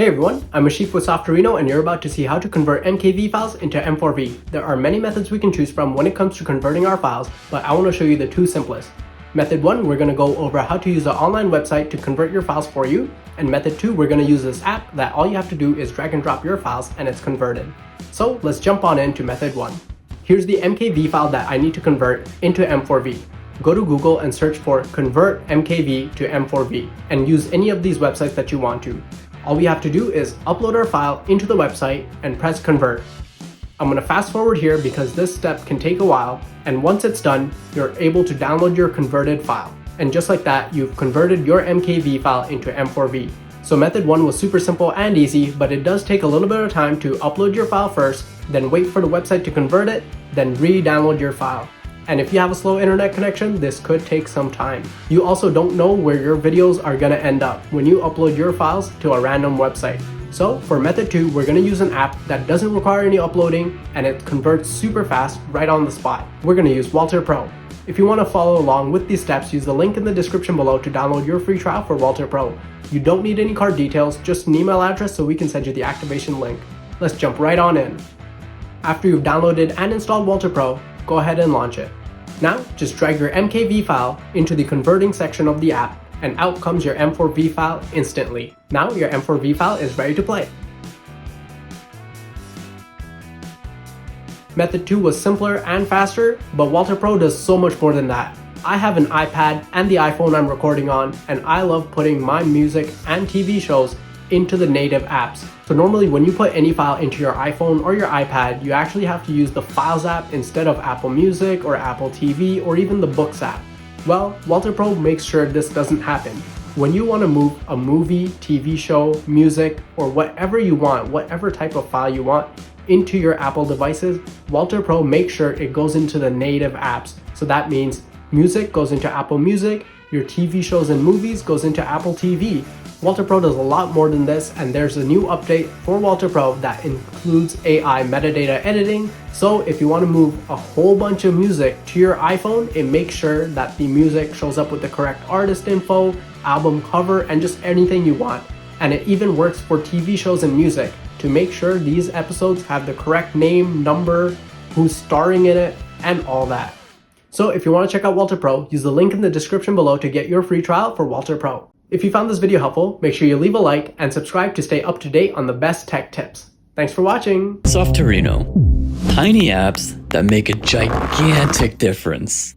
Hey everyone, I'm Ashik with Softorino and you're about to see how to convert MKV files into M4V. There are many methods we can choose from when it comes to converting our files, but I want to show you the two simplest. Method 1, we're going to go over how to use an online website to convert your files for you. And method 2, we're going to use this app that all you have to do is drag and drop your files and it's converted. So let's jump on into method 1. Here's the MKV file that I need to convert into M4V. Go to Google and search for Convert MKV to M4V and use any of these websites that you want to. All we have to do is upload our file into the website and press convert. I'm going to fast forward here because this step can take a while, and once it's done, you're able to download your converted file. And just like that, you've converted your MKV file into M4V. So method 1 was super simple and easy, but it does take a little bit of time to upload your file first, then wait for the website to convert it, then re-download your file. And if you have a slow internet connection, this could take some time. You also don't know where your videos are gonna end up when you upload your files to a random website. So for method 2, we're gonna use an app that doesn't require any uploading and it converts super fast right on the spot. We're gonna use WALTR PRO. If you wanna follow along with these steps, use the link in the description below to download your free trial for WALTR PRO. You don't need any card details, just an email address so we can send you the activation link. Let's jump right on in. After you've downloaded and installed WALTR PRO, go ahead and launch it. Now, just drag your MKV file into the converting section of the app, and out comes your M4V file instantly. Now your M4V file is ready to play. Method 2 was simpler and faster, but WALTR PRO does so much more than that. I have an iPad and the iPhone I'm recording on, and I love putting my music and TV shows into the native apps. So normally when you put any file into your iPhone or your iPad, you actually have to use the Files app instead of Apple Music or Apple TV or even the Books app. Well, WALTR PRO makes sure this doesn't happen. When you want to move a movie, TV show, music, or whatever you want, whatever type of file you want into your Apple devices, WALTR PRO makes sure it goes into the native apps. So that means music goes into Apple Music, your TV shows and movies goes into Apple TV. WALTR PRO does a lot more than this, and there's a new update for WALTR PRO that includes AI metadata editing. So if you want to move a whole bunch of music to your iPhone, it makes sure that the music shows up with the correct artist info, album cover, and just anything you want. And it even works for TV shows and music to make sure these episodes have the correct name, number, who's starring in it, and all that. So if you want to check out WALTR PRO, use the link in the description below to get your free trial for WALTR PRO. If you found this video helpful, make sure you leave a like and subscribe to stay up to date on the best tech tips. Thanks for watching. Softorino. Tiny apps that make a gigantic difference.